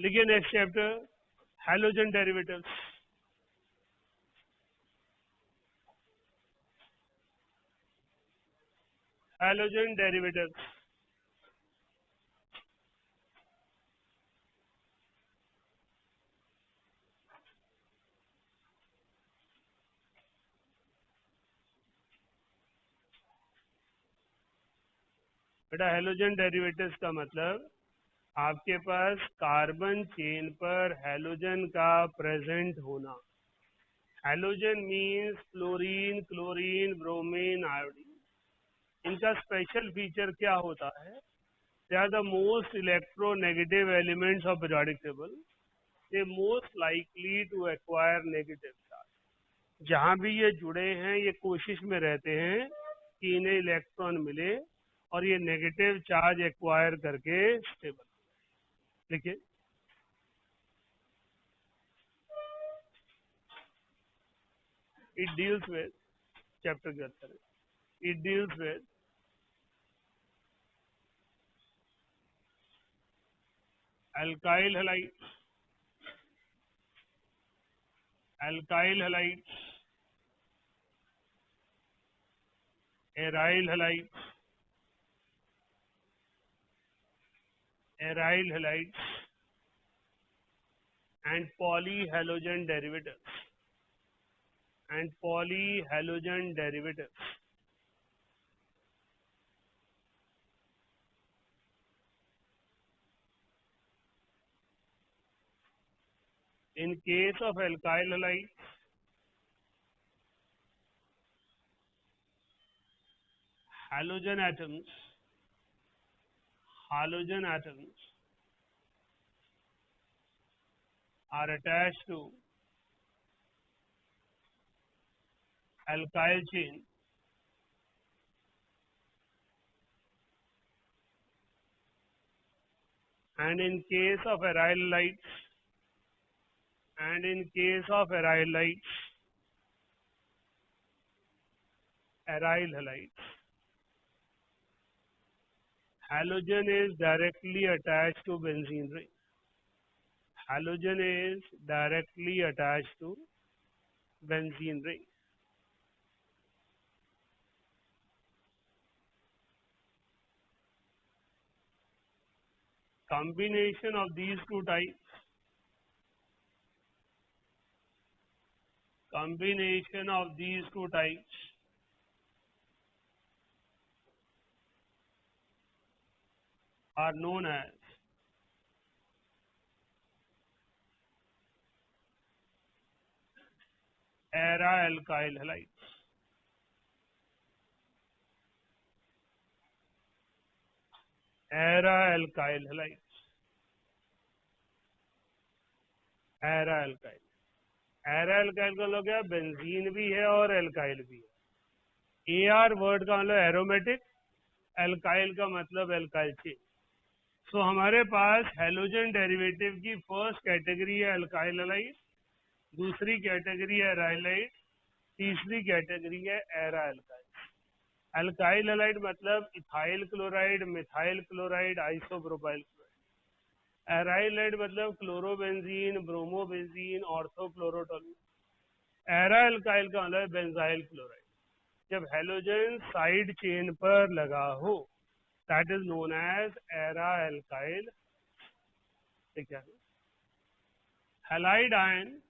लिखिए next chapter, halogen derivatives. Halogen derivatives. बेटा halogen derivatives का मतलब आपके पास कार्बन चेन पर हैलोजन का प्रेजेंट होना। Halogen means fluorine, chlorine, bromine, iodine. इनका स्पेशल फीचर क्या होता है? They are the most electronegative elements of periodic table. They most likely to acquire negative charge. जहां भी ये जुड़े हैं ये कोशिश में रहते हैं कि इन्हें इलेक्ट्रॉन मिले और ये नेगेटिव चार्ज एक्वायर करके स्टेबल। देखिए it deals with chapter के अंदर it deals with alkyl halides, alkyl halides, aryl halides, aryl halides and polyhalogen derivatives and polyhalogen derivatives. In case of alkyl halides, halogen atoms are attached to alkyl chain and in case of aryl halides halogen is directly attached to benzene ring. Halogen is directly attached to benzene ring. Combination of these two types are known as ara-alkyl halides. Ara-alkyl halides. Ara-alkyl. Ara-alkyl का मतलब क्या? Benzene भी है और alkyl भी है। AR word का मतलब एरोमेटिक, एल्काइल का मतलब एल्काइल चेन। सो हमारे पास हैलोजन डेरिवेटिव की फर्स्ट कैटेगरी है एल्काइल हलाइड, दूसरी कैटेगरी है राइलाइड, तीसरी कैटेगरी है एरा एल्काइल। एल्काइल हलाइड मतलब ethyl chloride, methyl chloride, isopropyl chloride. Aryl halide मतलब chlorobenzene, bromobenzene, orthochlorotoluene. Aralkyl का मतलब बेंजाइल क्लोराइड। जब हैलोजन साइड चेन पर लगा हो that is known as aralkyl. ठीक है। Halide ion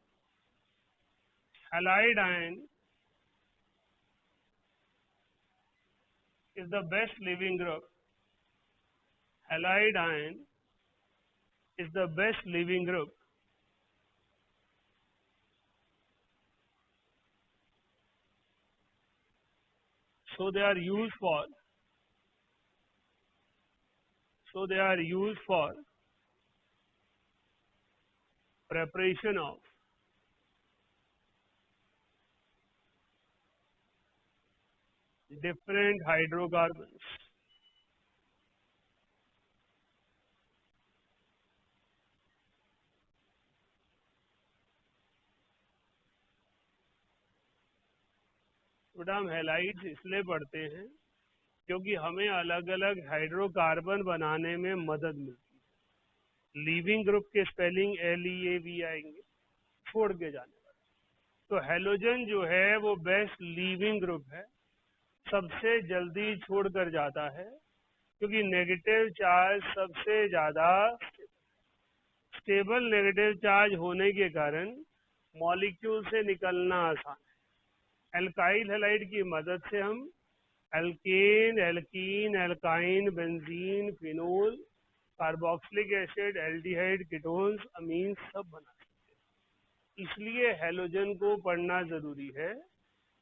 is the best living group. Halide ion is the best living group so they are used for preparation of different hydrocarbons. बेटा हम halides इसलिए पढ़ते हैं क्योंकि हमें अलग अलग हाइड्रोकार्बन बनाने में मदद मिलती है। लीविंग ग्रुप के स्पेलिंग LEAV आएंगे, छोड़ के जाने वाला। तो हेलोजन जो है वो बेस्ट लीविंग ग्रुप है, सबसे जल्दी छोड़कर जाता है, क्योंकि नेगेटिव चार्ज सबसे ज्यादा स्टेबल नेगेटिव चार्ज होने के कारण मॉलिक्यूल से निकलना आसान है। एल्काइल हैलाइड की मदद से हम alkane, alkene, alkyne, benzene, phenol, carboxylic acid, aldehyde, ketones, amines सब बना सकते हैं। इसलिए हेलोजन को पढ़ना जरूरी है,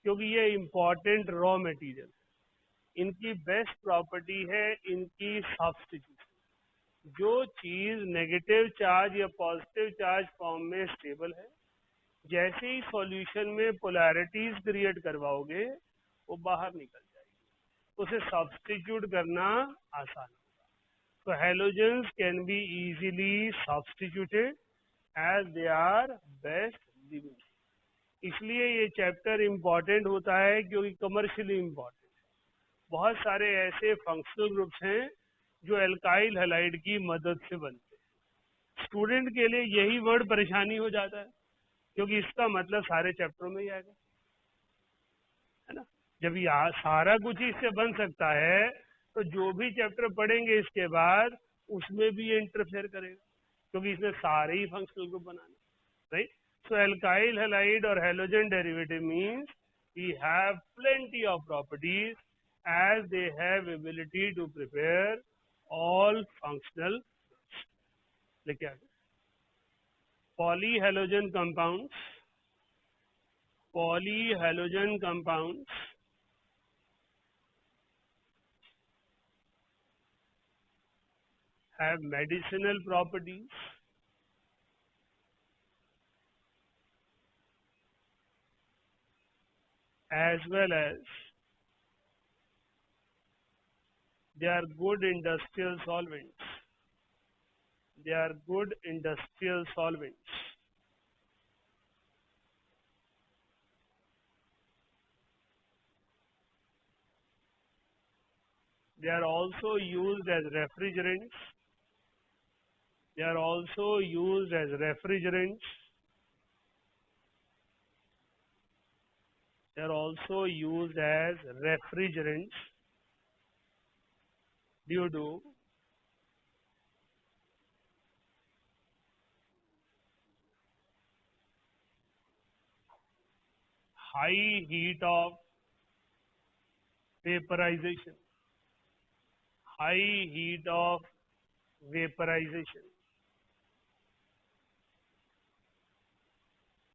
क्योंकि ये इंपॉर्टेंट रॉ मटेरियल है। इनकी बेस्ट प्रॉपर्टी है इनकी सब्स्टिट्यूशन। जो चीज नेगेटिव चार्ज या पॉजिटिव चार्ज फॉर्म में स्टेबल है, जैसे ही सॉल्यूशन में पोलैरिटीज क्रिएट करवाओगे वो बाहर निकल जाएगी, उसे सब्स्टिट्यूट करना आसान होगा। तो halogens can be easily substituted as they are best leaving. इसलिए ये चैप्टर इंपॉर्टेंट होता है, क्योंकि कमर्शियली इंपॉर्टेंट है। बहुत सारे ऐसे फंक्शनल ग्रुप्स हैं जो एल्काइल हैलाइड की मदद से बनते हैं। स्टूडेंट के लिए यही वर्ड परेशानी हो जाता है, क्योंकि इसका मतलब सारे चैप्टरों में ही आएगा, है ना। जब ये सारा कुछ इससे बन सकता है, तो जो भी चैप्टर पढ़ेंगे इसके बाद उसमें भी ये इंटरफेयर करेगा, क्योंकि इसमें सारे ही फंक्शनल ग्रुप बनाने, राइट। सो एल्काइल हैलाइड और halogen derivative means we have plenty of properties as they have ability to prepare all functional groups. लिखिए आगे, polyhalogen compounds have medicinal properties as well as they are good industrial solvents. They are good industrial solvents. They are also used as refrigerants. They are also used as refrigerants. They are also used as refrigerants due to high heat of vaporization. High heat of vaporization.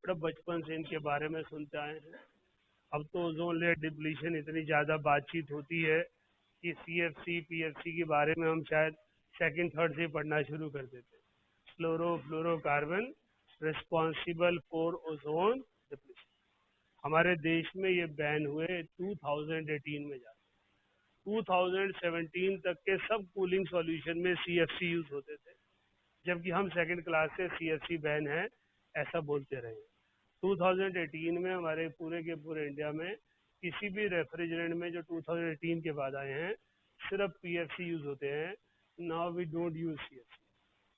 बड़ा बचपन से इनके बारे में सुनते आए हैं। अब तो ओजोन लेयर डिप्लीशन इतनी ज़्यादा बातचीत होती है कि CFC, PFC के बारे में हम शायद सेकंड थर्ड से पढ़ना शुरू कर देते हैं। Fluorocarbon responsible for ozone depletion. हमारे देश में ये बैन हुए 2018 में जाकर। 2017 तक के सब कूलिंग सॉल्यूशन में CFC यूज होते थे, जबकि हम सेकंड क्लास से CFC बैन है ऐसा बोलते रहे। 2018 में हमारे पूरे के पूरे इंडिया में किसी भी रेफ्रिजरेंट में जो 2018 के बाद आए हैं सिर्फ PFC यूज होते हैं। Now we don't use CFC,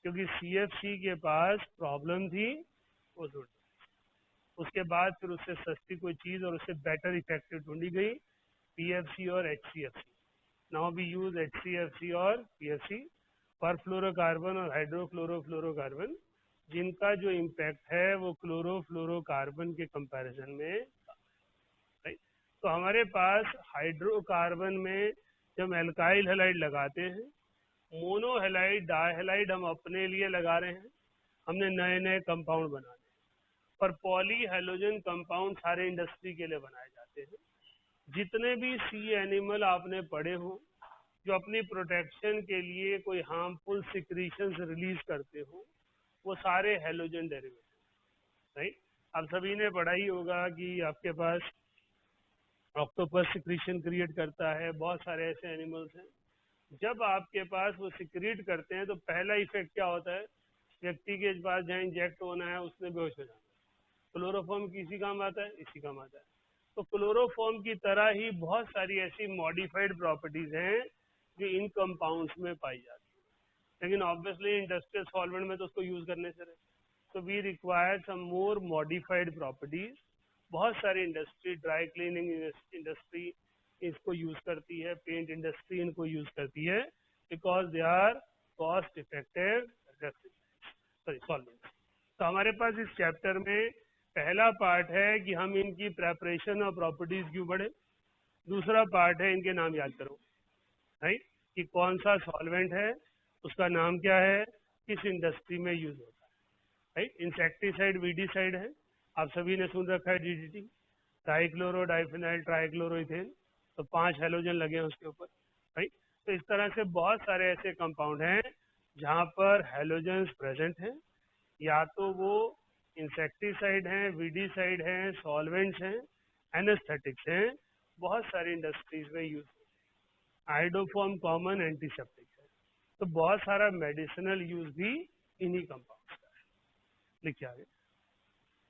क्योंकि CFC के पास प्रॉब्लम थी ओजोन। उसके बाद फिर उससे सस्ती कोई चीज और उससे बेटर इफेक्टिव ढूंढी गई, PFC और HCFC। Now we use HCFC और PFC। परफ्लोरोकार्बन और हाइड्रोक्लोरोफ्लोरोकार्बन, जिनका जो इम्पैक्ट है वो क्लोरोफ्लोरोकार्बन के कंपैरिजन में, राइट। तो हमारे पास हाइड्रोकार्बन में जब एल्काइल हैलाइड लगाते हैं, मोनोहैलाइड डाइहैलाइड हम अपने लिए लगा रहे हैं, हमने नए नए कंपाउंड बनाने, पर पॉली हैलोजन कंपाउंड सारे इंडस्ट्री के लिए बनाए जाते हैं। जितने भी सी एनिमल आपने पढ़े हो जो अपनी प्रोटेक्शन के लिए कोई हार्मफुल सिक्रीशंस रिलीज करते हो, वो सारे हैलोजन डेरिवेटिव, राइट। आप सभी ने पढ़ा ही होगा कि आपके पास ऑक्टोपस सिक्रीशन क्रिएट करता है, बहुत सारे ऐसे एनिमल्स हैं। जब आपके पास वो सिक्रीट करते हैं तो पहला इफेक्ट क्या होता है, व्यक्ति के पास जहाँ इंजेक्ट होना है उसने बेहोश हो जाना। क्लोरोफॉर्म किसी काम आता है, इसी काम आता है। तो क्लोरोफॉर्म की तरह ही बहुत सारी ऐसी मॉडिफाइड प्रॉपर्टीज हैं जो इन कंपाउंड्स में पाई जाती है। लेकिन ऑब्वियसली इंडस्ट्रियल सॉल्वेंट में तो उसको यूज करने से रहे, तो we require some more modified properties. बहुत सारी इंडस्ट्री, ड्राई क्लीनिंग इंडस्ट्री इसको यूज करती है, पेंट इंडस्ट्री इनको यूज करती है, because they are cost effective solvents. तो हमारे पास इस चैप्टर में पहला पार्ट है कि हम इनकी प्रेपरेशन और प्रॉपर्टीज क्यों बढ़े, दूसरा पार्ट है इनके नाम याद करो, राइट, कि कौन सा सॉल्वेंट है, उसका नाम क्या है, किस इंडस्ट्री में यूज होता है, राइट। इंसेक्टिसाइड वीडीसाइड है, आप सभी ने सुन रखा है, डीडीटी, डाइक्लोरो डाइफिनाइल ट्राइक्लोरोइथेन, तो 5 हेलोजन लगे हैं उसके ऊपर, राइट। तो इस तरह से बहुत सारे ऐसे कंपाउंड हैं जहां पर हेलोजेंस प्रेजेंट हैं, या तो वो इंसेक्टिसाइड हैं, वीडीसाइड हैं, सॉल्वेंट्स हैं, एनेस्थेटिक्स हैं, बहुत सारी इंडस्ट्रीज में यूज, आइडोफॉर्म कॉमन एंटीसेप्टिक है, तो बहुत सारा मेडिसिनल यूज भी इन्हीं कंपाउंड्स का है। लिखिए आगे,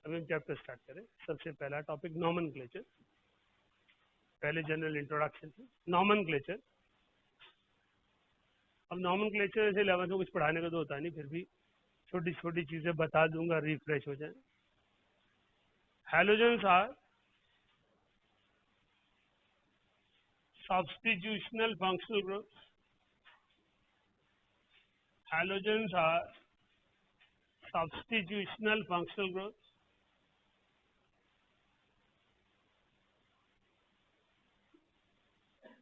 अभी हम चैप्टर स्टार्ट करें। सबसे पहला टॉपिक नॉमेनक्लेचर, पहले जनरल इंट्रोडक्शन थी, नॉमेनक्लेचर। अब नॉमेनक्लेचर ऐसे 11th में कुछ पढ़ाने का तो होता नहीं, फिर भी छोटी छोटी चीजें बता दूंगा, रिफ्रेश हो जाए। Halogens are substitutional functional groups. Halogens are substitutional functional groups.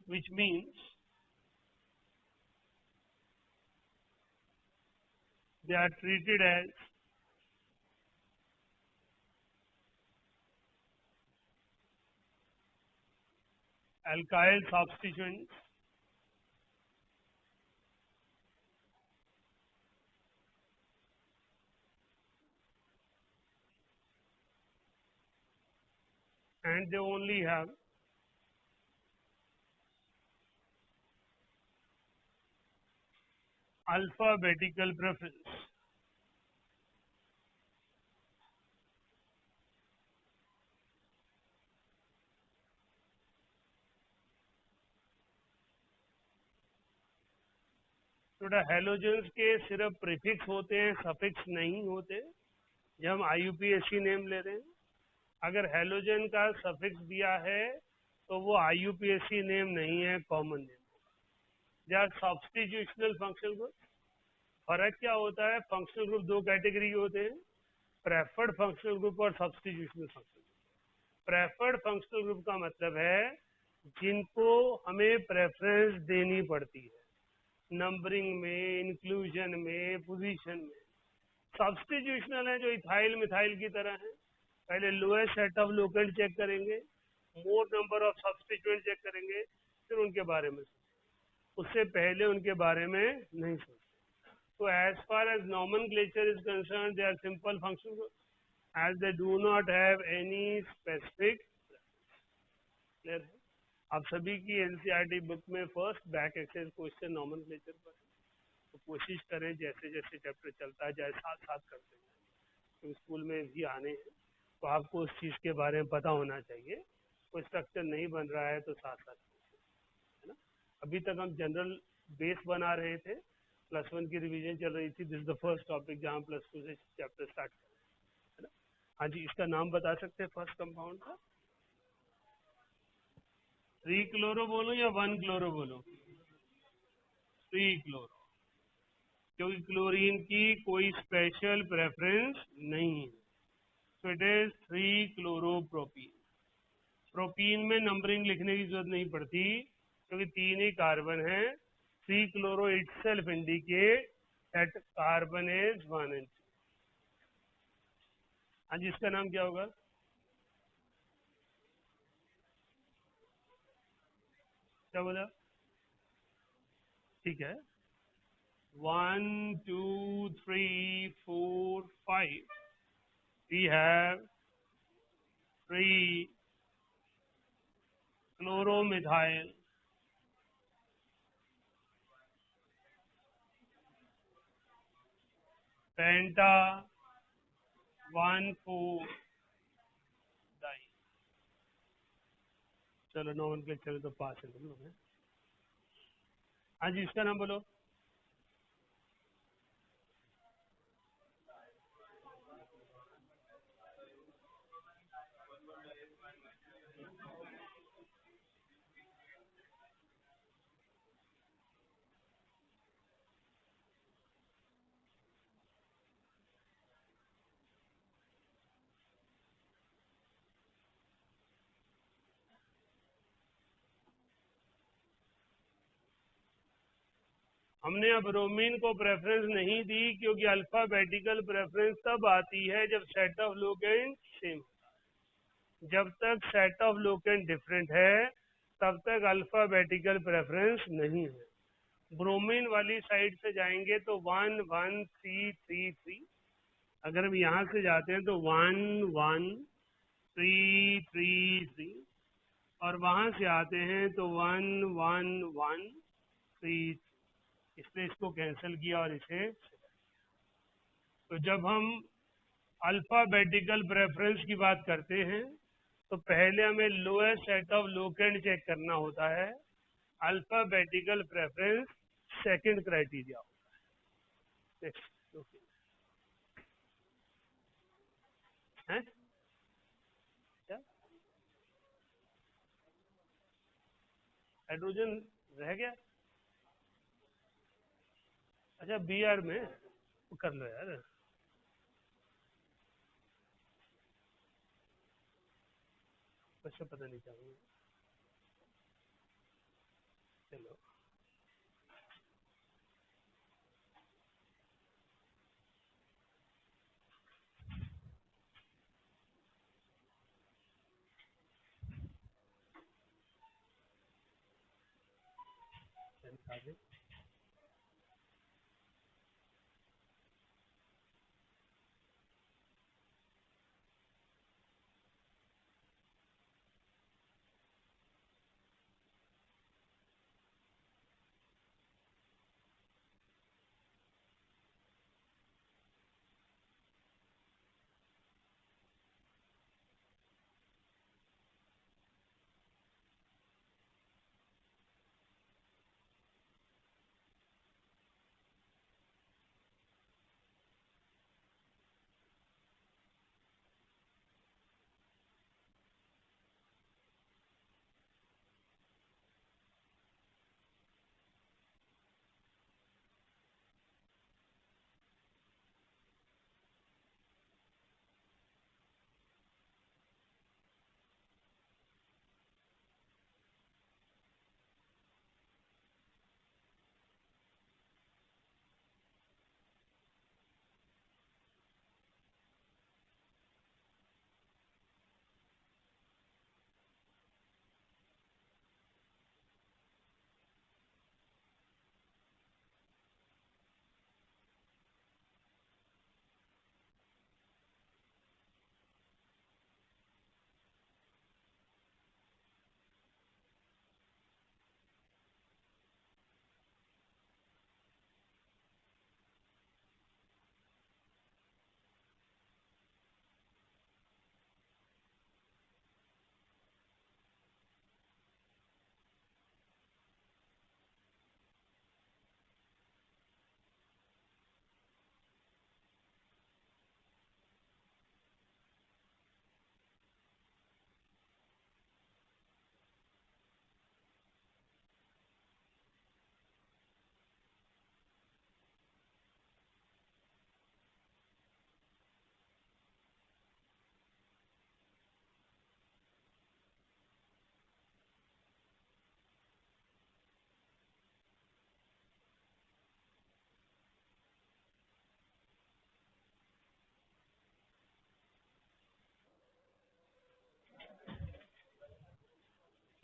Which means they are treated as alkyl substituents and they only have alphabetical preference. थोड़ा हेलोजेंस के सिर्फ प्रीफिक्स होते हैं, सफिक्स नहीं होते, जब हम IUPAC नेम ले रहे हैं। अगर हेलोजन का सफिक्स दिया है तो वो IUPAC नेम नहीं है, common name. They are substitutional functional group. फर्क क्या होता है, फंक्शनल ग्रुप 2 कैटेगरी के होते हैं, प्रेफर्ड फंक्शनल ग्रुप और substitutional functional group. Preferred functional group का मतलब है जिनको हमें प्रेफरेंस देनी पड़ती है नंबरिंग में, इंक्लूजन में, पोजीशन में। सब्स्टिट्यूशनल है जो इथाइल मिथाइल की तरह है, पहले lowest set of locant check करेंगे, more number of substituent check करेंगे, फिर उनके बारे में, उससे पहले उनके बारे में नहीं सोचते। तो as far as nomenclature is concern, they are simple functional group as they do not have any specific. Clear है? आप सभी की एनसीईआरटी बुक में first back exercise question nomenclature पर है, तो कोशिश करें जैसे जैसे चैप्टर चलता है जाए साथ साथ करते हैं, तो स्कूल में भी आने हैं तो आपको उस चीज़ के बारे में पता होना चाहिए। कोई स्ट्रक्चर नहीं बन रहा है तो साथ साथ, है ना। अभी तक हम जनरल बेस बना रहे थे, +1 की रिवीजन चल रही थी, दिस द फर्स्ट टॉपिक जहाँ +2 से चैप्टर स्टार्ट कर रहे हैं, है ना। हाँ जी, इसका नाम बता सकते हैं फर्स्ट कंपाउंड का? 3 क्लोरो बोलो या 1 क्लोरो बोलो? 3 क्लोरो, क्योंकि क्लोरीन की कोई स्पेशल प्रेफरेंस नहीं है, तो इट इज 3 क्लोरोप्रोपीन। प्रोपीन में नंबरिंग लिखने की जरूरत नहीं पड़ती क्योंकि 3 ही कार्बन है। 3 chloro itself indicate that carbon is 1 and 2। हाँ जी, इसका नाम क्या होगा? क्या बोला? ठीक है, 1 2 3 4 5 we have 3 chloromethyl penta 1,4 die. चलो नॉमेनक्लेचर तो पास है तुम लोग हैं। हाँ जी, इसका नाम बोलो। हमने अब ब्रोमीन को प्रेफरेंस नहीं दी क्योंकि अल्फाबेटिकल प्रेफरेंस तब आती है जब सेट ऑफ लोकेंट सेम। जब तक सेट ऑफ लोकेंट डिफरेंट है तब तक अल्फाबेटिकल प्रेफरेंस नहीं है। ब्रोमीन वाली साइड से जाएंगे तो 1 1 3 3 3, अगर हम यहाँ से जाते हैं तो 1 1 3 3 3, और वहां से आते हैं तो 1 1 1 3, इसने इसको कैंसिल किया और इसे। तो जब हम अल्फाबेटिकल प्रेफरेंस की बात करते हैं तो पहले हमें lowest set of locant check करना होता है। अल्फाबेटिकल प्रेफरेंस सेकंड क्राइटेरिया होता है। नेक्स्ट ओके है क्या हाइड्रोजन रह गया? अच्छा बी आर में कर लो यार। अच्छा पता नहीं क्या हुआ। चलो आगे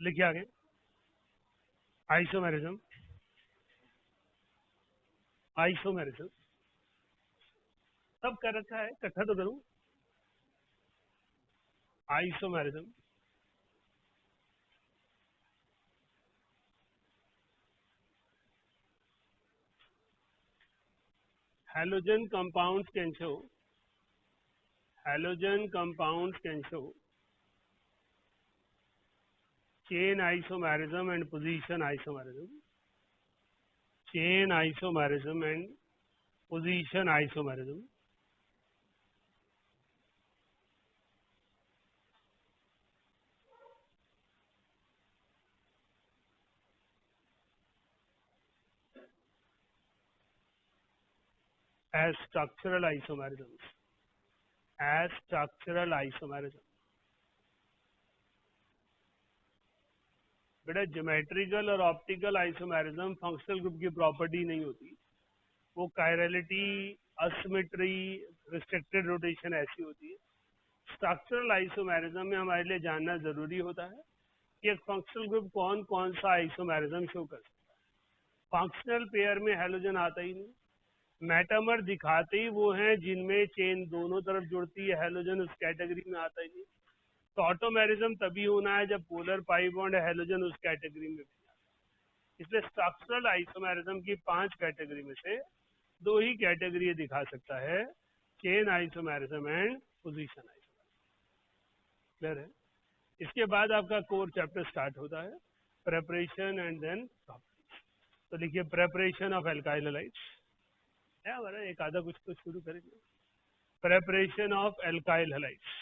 लिखिए आगे। आइसोमेरिज्म आइसोमेरिज्म सब कर रखा है, इकट्ठा तो करूं। Isomerism halogen compounds can show chain isomerism and position isomerism. Chain isomerism and position isomerism. As structural isomerism. As structural isomerism. बेटा ज्योमेट्रिकल और ऑप्टिकल आइसोमेरिज्म फंक्शनल ग्रुप की प्रॉपर्टी नहीं होती, वो कायरलिटी, असिमेट्री, रिस्ट्रिक्टेड रोटेशन ऐसी होती है। Structural isomerism में हमारे लिए जानना जरूरी होता है कि एक फंक्शनल ग्रुप कौन कौन सा आइसोमेरिज्म शो कर सकता है। फंक्शनल पेयर में हैलोजन आता ही नहीं, मेटामर दिखाते ही वो हैं जिनमें चेन दोनों तरफ जुड़ती है, हैलोजन उस कैटेगरी में आता ही नहीं। तो ऑटोमेरिज्म तभी होना है जब पोलर पाई बॉन्ड हैलोजन उस कैटेगरी में भी आता है। इसलिए स्ट्रक्चरल आइसोमेरिज्म की 5 कैटेगरी में से 2 ही कैटेगरी दिखा सकता है, chain isomerism and position isomerism. Clear है? इसके बाद आपका कोर चैप्टर स्टार्ट होता है, प्रेपरेशन एंड देन प्रॉपर्टीज। तो लिखिए प्रेपरेशन ऑफ एल्काइल हैलाइड्स है हमारा, एक आधा कुछ तो शुरू करेंगे। Preparation of alkyl halides.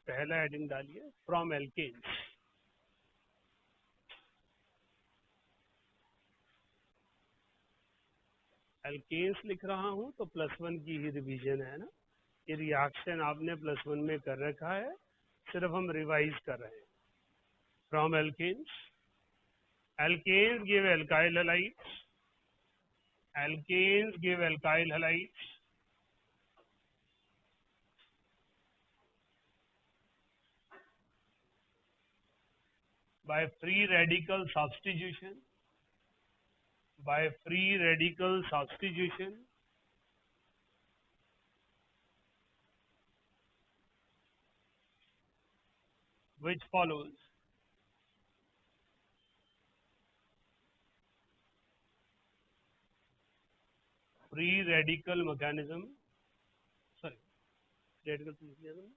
पहला हेडिंग डालिए, फ्रॉम एल्केन्स। एल्केन्स लिख रहा हूं तो +1 की ही रिवीजन है ना, ये रिएक्शन आपने +1 में कर रखा है, सिर्फ हम रिवाइज कर रहे हैं। From alkanes, alkanes give alkyl halides, alkanes give alkyl halides by free radical substitution, by free radical substitution which follows free radical mechanism, sorry, radical mechanism,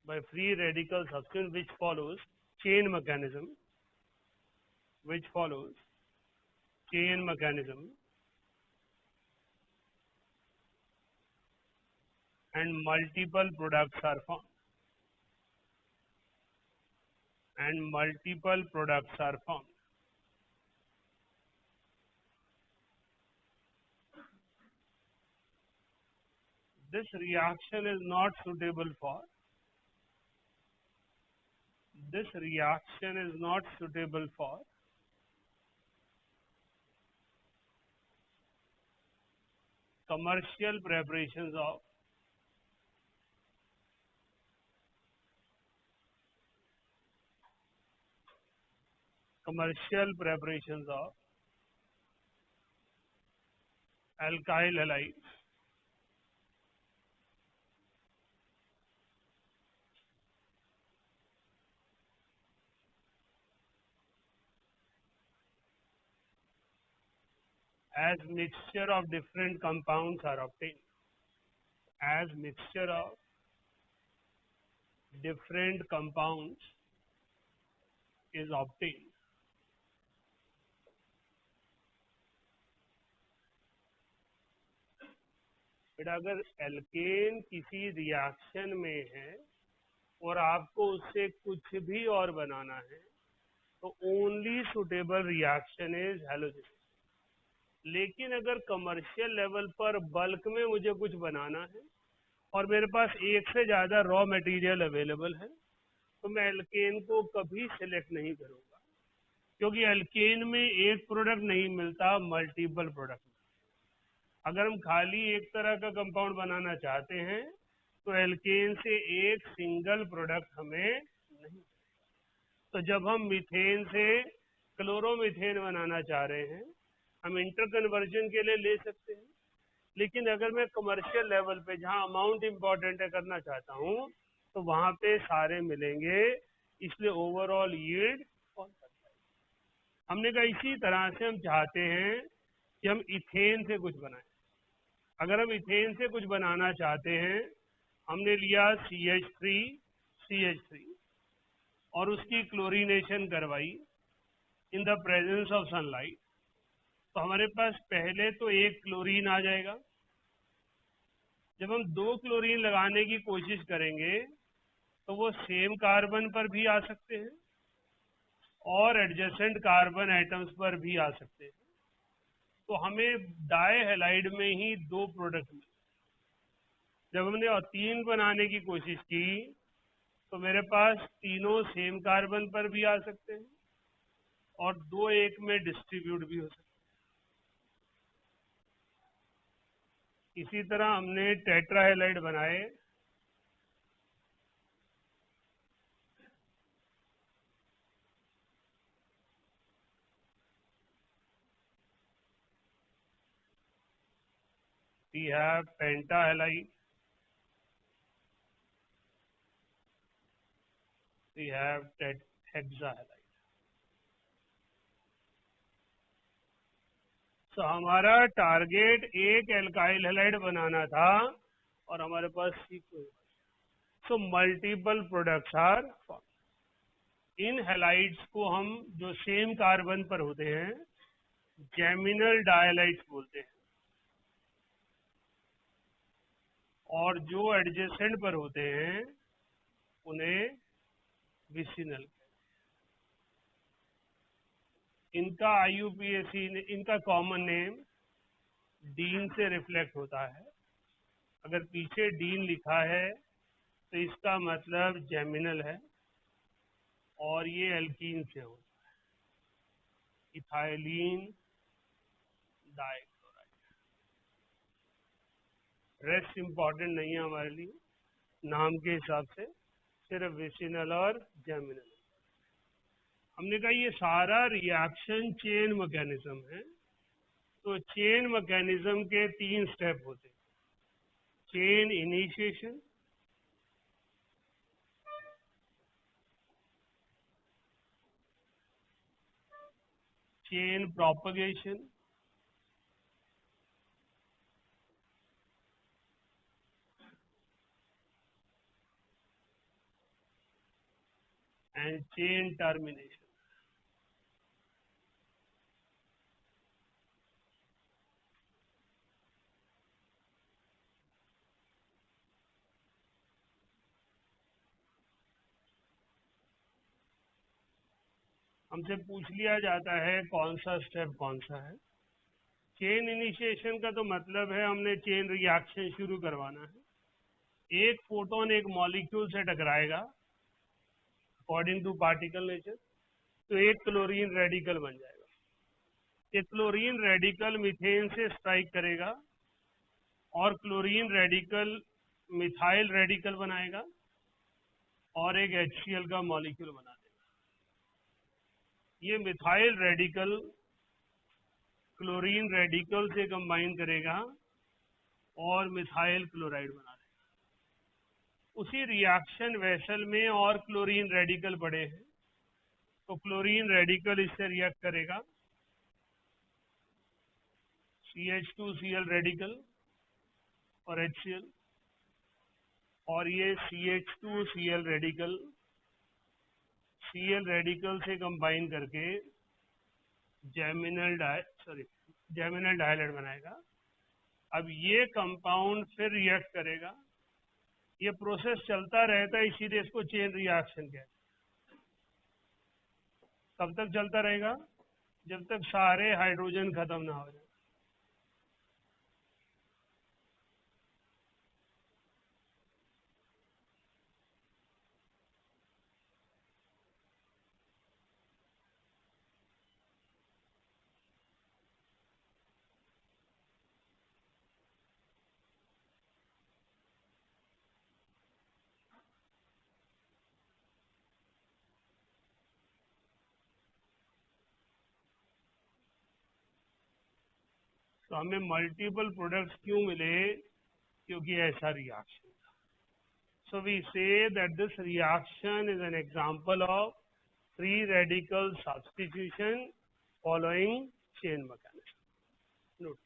by free radical substitution which follows chain mechanism, which follows chain mechanism and multiple products are formed, and multiple products are formed. This reaction is not suitable for, this reaction is not suitable for commercial preparations of alkyl halides as mixture of different compounds are obtained, as mixture of different compounds is obtained. But अगर alkene किसी reaction में है और आपको उससे कुछ भी और बनाना है तो only suitable reaction is halogen. लेकिन अगर कमर्शियल लेवल पर बल्क में मुझे कुछ बनाना है और मेरे पास एक से ज्यादा रॉ मटेरियल अवेलेबल है तो मैं एल्केन को कभी सिलेक्ट नहीं करूंगा, क्योंकि एल्केन में एक प्रोडक्ट नहीं मिलता, मल्टीपल प्रोडक्ट। अगर हम खाली एक तरह का कंपाउंड बनाना चाहते हैं तो एल्केन से एक सिंगल प्रोडक्ट हमें नहीं। तो जब हम मीथेन से क्लोरोमीथेन बनाना चाह रहे हैं हम इंटर कन्वर्जन के लिए ले सकते हैं, लेकिन अगर मैं कमर्शियल लेवल पे जहां अमाउंट इंपॉर्टेंट है करना चाहता हूं तो वहां पे सारे मिलेंगे, इसलिए ओवरऑल यील्ड कौन करता है। हमने कहा इसी तरह से हम चाहते हैं कि हम इथेन से कुछ बनाएं। अगर हम इथेन से कुछ बनाना चाहते हैं, हमने लिया CH3 और उसकी क्लोरीनेशन करवाई in the presence of sunlight, तो हमारे पास पहले तो एक क्लोरीन आ जाएगा। जब हम 2 क्लोरीन लगाने की कोशिश करेंगे तो वो सेम कार्बन पर भी आ सकते हैं और एडजेसेंट कार्बन एटम्स पर भी आ सकते हैं। तो हमें डाई हैलाइड में ही 2 प्रोडक्ट मिले। जब हमने और 3 बनाने की कोशिश की तो मेरे पास तीनों सेम कार्बन पर भी आ सकते हैं और 2 एक में डिस्ट्रीब्यूट भी हो सकते हैं। इसी तरह हमने टेट्राहेलाइड बनाए, we have pentahalide, we have hexahalide। तो हमारा टारगेट एक एल्काइल हैलाइड बनाना था और हमारे पास sequence. So multiple products are, इन हैलाइड्स को हम जो सेम कार्बन पर होते हैं जेमिनल डायलाइड्स बोलते हैं, और जो एडजेसेंट पर होते हैं उन्हें विसिनल। इनका आईयूपीएसी इनका कॉमन नेम डीन से रिफ्लेक्ट होता है। अगर पीछे डीन लिखा है तो इसका मतलब जेमिनल है, और ये एल्कीन से होता है, इथाइलिन डाइक्लोराइड। रेस्ट इंपॉर्टेंट नहीं है हमारे लिए, नाम के हिसाब से सिर्फ विसिनल और जेमिनल। हमने कहा ये सारा रिएक्शन चेन मैकेनिज्म है। तो चेन मैकेनिज्म के 3 स्टेप होते हैं। Chain initiation, chain propagation and chain termination. हमसे पूछ लिया जाता है कौन सा स्टेप कौन सा है। चेन इनिशिएशन का तो मतलब है हमने चेन रिएक्शन शुरू करवाना है। एक फोटोन एक मॉलिक्यूल से टकराएगा अकॉर्डिंग टू पार्टिकल नेचर, तो एक क्लोरीन रेडिकल बन जाएगा। एक क्लोरीन रेडिकल मीथेन से स्ट्राइक करेगा और क्लोरीन रेडिकल मिथाइल रेडिकल बनाएगा और एक HCl का मॉलिक्यूल बना देगा। ये मिथाइल रेडिकल क्लोरीन रेडिकल से कंबाइन करेगा और मिथाइल क्लोराइड बना देगा। उसी रिएक्शन वेसल में और क्लोरीन रेडिकल पड़े हैं, तो क्लोरीन रेडिकल इससे रिएक्ट करेगा, CH2Cl रेडिकल और HCl, और ये CH2Cl रेडिकल Cl रेडिकल से कंबाइन करके जेमिनल डायलाइड बनाएगा। अब ये कंपाउंड फिर रिएक्ट करेगा। ये प्रोसेस चलता रहता है, इसीलिए इसको चेन रिएक्शन कहते हैं। कब तक चलता रहेगा? जब तक सारे हाइड्रोजन खत्म ना हो जाए। तो हमें मल्टीपल प्रोडक्ट्स क्यों मिले? क्योंकि ऐसा रिएक्शन था। So we say that this reaction is an example of free radical substitution following chain mechanism. Note.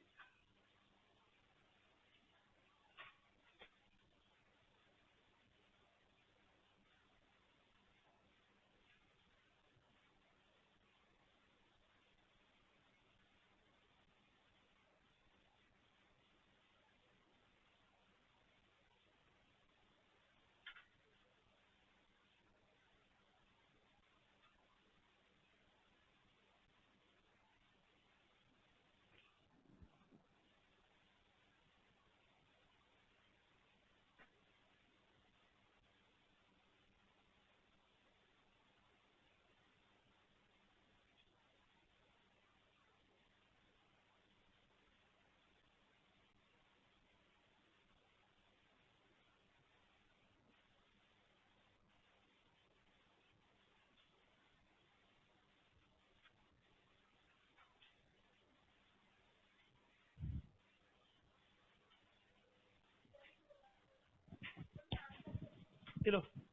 चलो